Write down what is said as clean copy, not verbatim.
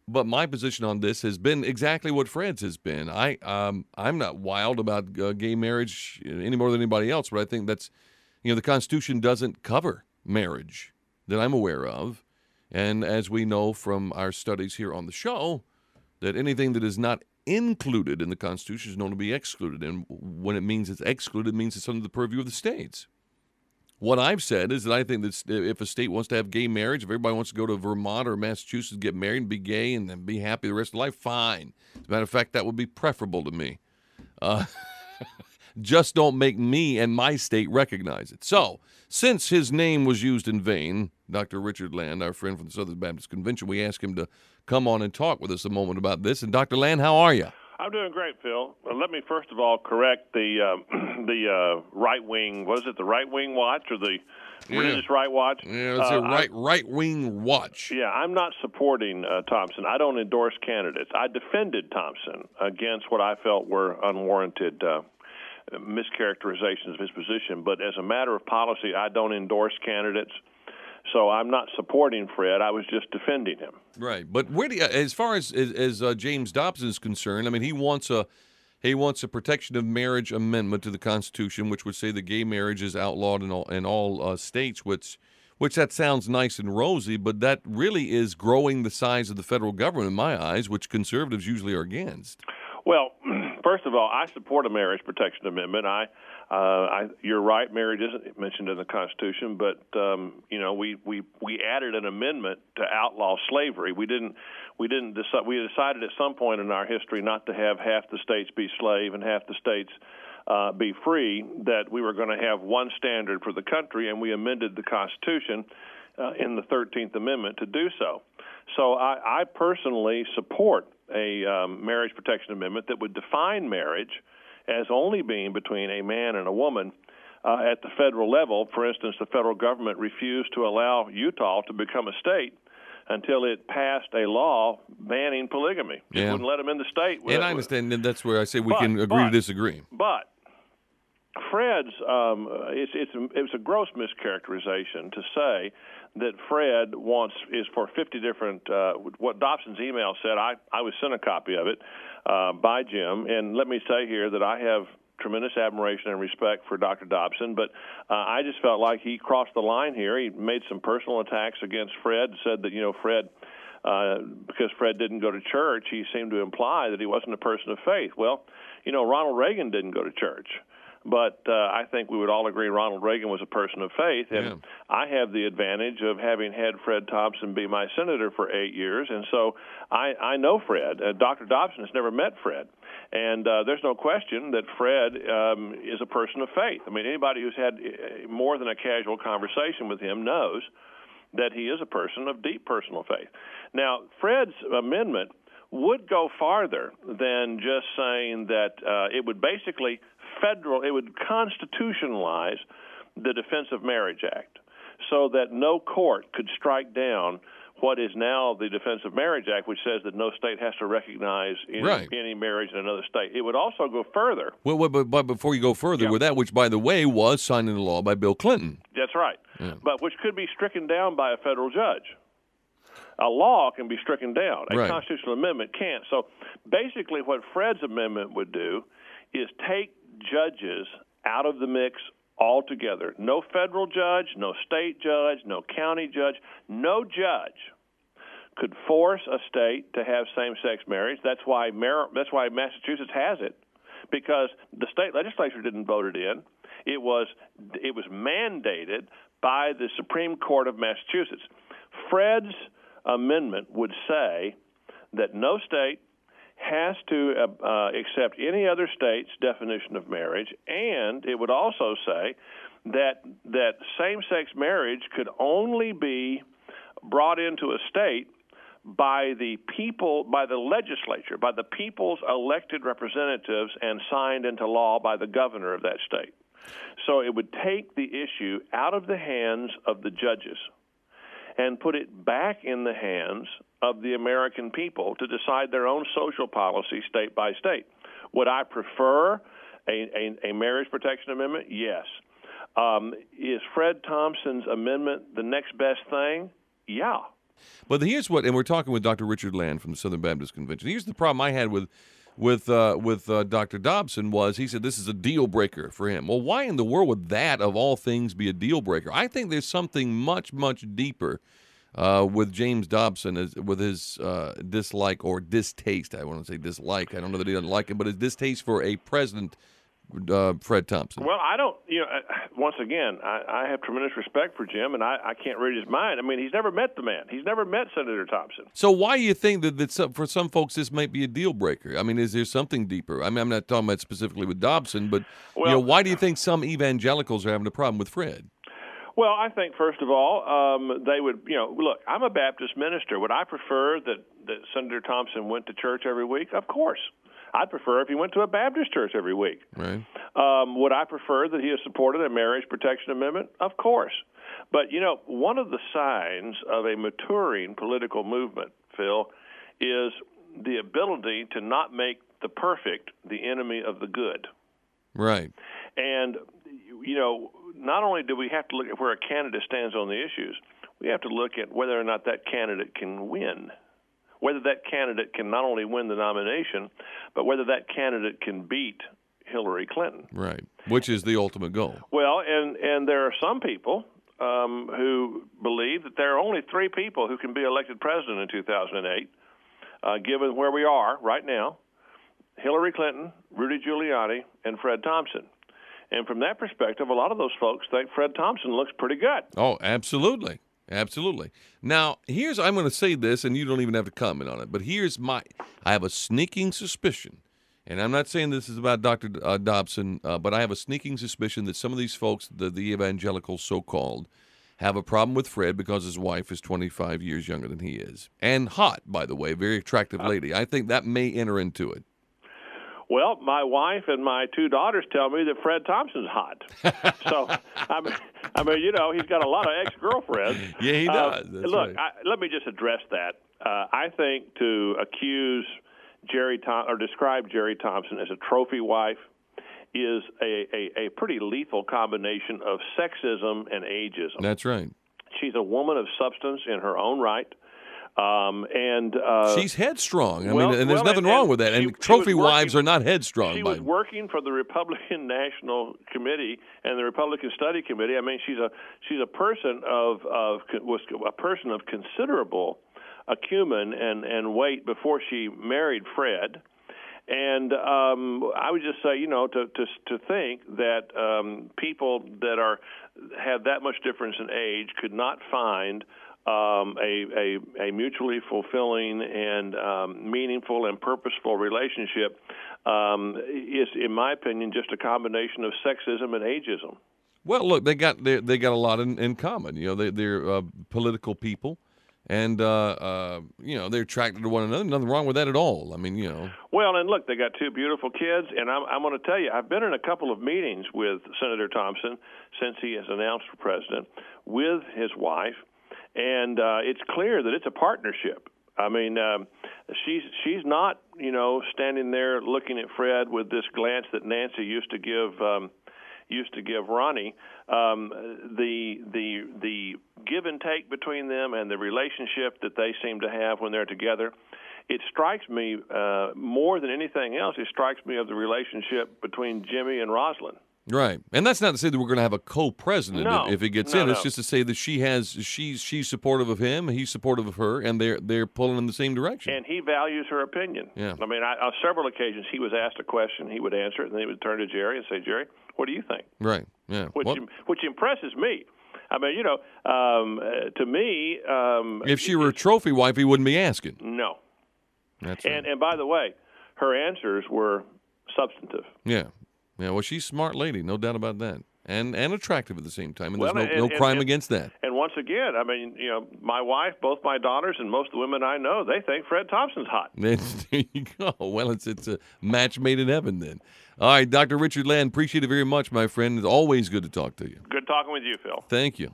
But my position on this has been exactly what Fred's has been. I'm not wild about gay marriage any more than anybody else, but I think that's, the Constitution doesn't cover marriage that I'm aware of. And as we know from our studies here on the show, that anything that is not included in the Constitution is known to be excluded. And when it means it's excluded, it means it's under the purview of the states. What I've said is that I think that if a state wants to have gay marriage, if everybody wants to go to Vermont or Massachusetts, get married and be gay and then be happy the rest of their life, fine. As a matter of fact, that would be preferable to me. Just don't make me and my state recognize it. So, since his name was used in vain, Dr. Richard Land, our friend from the Southern Baptist Convention, we asked him to come on and talk with us a moment about this. And Dr. Land, how are you? I'm doing great, Phil. Let me first of all correct the right wing. Was it the right wing watch or the religious right watch? Yeah, it's a right wing watch. Yeah, I'm not supporting Thompson. I don't endorse candidates. I defended Thompson against what I felt were unwarranted mischaracterizations of his position. But as a matter of policy, I don't endorse candidates. So I'm not supporting Fred. I was just defending him. Right, but where do you, as far as James Dobson is concerned, I mean, he wants a protection of marriage amendment to the Constitution, which would say that gay marriage is outlawed in all states. Which that sounds nice and rosy, but that really is growing the size of the federal government in my eyes, which conservatives usually are against. Well, first of all, I support a marriage protection amendment. You're right. Marriage isn't mentioned in the Constitution, but we added an amendment to outlaw slavery. We decided at some point in our history not to have half the states be slave and half the states be free. That we were going to have one standard for the country, and we amended the Constitution in the 13th Amendment to do so. So I personally support a marriage protection amendment that would define marriage as only being between a man and a woman at the federal level. For instance, the federal government refused to allow Utah to become a state until it passed a law banning polygamy. It wouldn't let them in the state. And I understand, and that's where I say we can agree to disagree. But Fred's, it was a gross mischaracterization to say that Fred is for 50 different, what Dobson's email said. I was sent a copy of it by Jim, and let me say here that I have tremendous admiration and respect for Dr. Dobson, but I just felt like he crossed the line here. He made some personal attacks against Fred, said that, Fred, because Fred didn't go to church, he seemed to imply that he wasn't a person of faith. Well, Ronald Reagan didn't go to church. But I think we would all agree Ronald Reagan was a person of faith, and I have the advantage of having had Fred Thompson be my senator for 8 years, and so I know Fred. Dr. Dobson has never met Fred, and there's no question that Fred is a person of faith. I mean, anybody who's had more than a casual conversation with him knows that he is a person of deep personal faith. Now, Fred's amendment would go farther than just saying that it would basically it would constitutionalize the Defense of Marriage Act so that no court could strike down what is now the Defense of Marriage Act, which says that no state has to recognize any marriage in another state. It would also go further. Well, but before you go further with that, which, by the way, was signed into law by Bill Clinton. That's right. Yeah. But which could be stricken down by a federal judge. A law can be stricken down. A constitutional amendment can't. So basically what Fred's amendment would do is take judges out of the mix altogether. No federal judge, no state judge, no county judge, no judge could force a state to have same-sex marriage. That's why Massachusetts has it, because the state legislature didn't vote it in. It was mandated by the Supreme Court of Massachusetts. Fred's amendment would say that no state has to accept any other state's definition of marriage, and it would also say that same-sex marriage could only be brought into a state by the people, by the legislature, by the people's elected representatives, and signed into law by the governor of that state. So it would take the issue out of the hands of the judges and put it back in the hands of the American people to decide their own social policy state by state. Would I prefer a marriage protection amendment? Yes. Is Fred Thompson's amendment the next best thing? Yeah. But here's what, and we're talking with Dr. Richard Land from the Southern Baptist Convention. Here's the problem I had with Dr. Dobson was he said this is a deal breaker for him. Well, why in the world would that, of all things, be a deal breaker? I think there's something much, much deeper with James Dobson, with his dislike or distaste. I want to say dislike. I don't know that he doesn't like it, but his distaste for a president, Fred Thompson. Well, I don't, once again, I have tremendous respect for Jim, and I can't read his mind. I mean, he's never met the man. He's never met Senator Thompson. So why do you think that for some folks this might be a deal breaker? I mean, is there something deeper? I mean, I'm not talking about specifically with Dobson, but why do you think some evangelicals are having a problem with Fred? Well, I think, first of all, they would, look, I'm a Baptist minister. Would I prefer that Senator Thompson went to church every week? Of course. I'd prefer if he went to a Baptist church every week. Right. Would I prefer that he has supported a marriage protection amendment? Of course. But, one of the signs of a maturing political movement, Phil, is the ability to not make the perfect the enemy of the good. Right. And, not only do we have to look at where a candidate stands on the issues, we have to look at whether or not that candidate can win. Whether that candidate can not only win the nomination, but whether that candidate can beat Hillary Clinton. Right, which is the ultimate goal. Well, and there are some people who believe that there are only three people who can be elected president in 2008, given where we are right now: Hillary Clinton, Rudy Giuliani, and Fred Thompson. And from that perspective, a lot of those folks think Fred Thompson looks pretty good. Oh, absolutely. Absolutely. Now, I'm going to say this, and you don't even have to comment on it, but I have a sneaking suspicion, and I'm not saying this is about Dr. Dobson, but I have a sneaking suspicion that some of these folks, the evangelicals so-called, have a problem with Fred because his wife is 25 years younger than he is. And hot, by the way, very attractive lady. I think that may enter into it. Well, my wife and my two daughters tell me that Fred Thompson's hot. So, I mean, he's got a lot of ex-girlfriends. Yeah, he does. Look, right. Let me just address that. I think to accuse describe Jerry Thompson as a trophy wife is a pretty lethal combination of sexism and ageism. That's right. She's a woman of substance in her own right. She's headstrong. I mean, and there's nothing wrong with that. And trophy wives are not headstrong. She was working for the Republican National Committee and the Republican Study Committee. I mean, she's a person was a person of considerable acumen and weight before she married Fred. And I would just say, to think that people that have that much difference in age could not find a mutually fulfilling and meaningful and purposeful relationship is, in my opinion, just a combination of sexism and ageism. Well, look, they got a lot in common. They're political people, and they're attracted to one another. Nothing wrong with that at all. I mean, Well, and look, they got two beautiful kids, and I'm going to tell you, I've been in a couple of meetings with Senator Thompson since he has announced for president with his wife. And it's clear that it's a partnership. I mean, she's not, standing there looking at Fred with this glance that Nancy used to give Ronnie. The give and take between them and the relationship that they seem to have when they're together, it strikes me more than anything else. It strikes me of the relationship between Jimmy and Rosalind. Right, and that's not to say that we're going to have a co-president if he gets in. No. It's just to say that she's supportive of him, he's supportive of her, and they're pulling in the same direction. And he values her opinion. Yeah. I mean, on several occasions he was asked a question, he would answer it, and then he would turn to Jerry and say, "Jerry, what do you think?" Right. Yeah. Which impresses me. I mean, to me, if she were a trophy wife, he wouldn't be asking. No. That's and by the way, her answers were substantive. Yeah. Yeah, well, she's a smart lady, no doubt about that, and attractive at the same time, and there's no crime against that. And once again, I mean, my wife, both my daughters, and most of the women I know, they think Fred Thompson's hot. There you go. Well, it's a match made in heaven then. All right, Dr. Richard Land, appreciate it very much, my friend. It's always good to talk to you. Good talking with you, Phil. Thank you.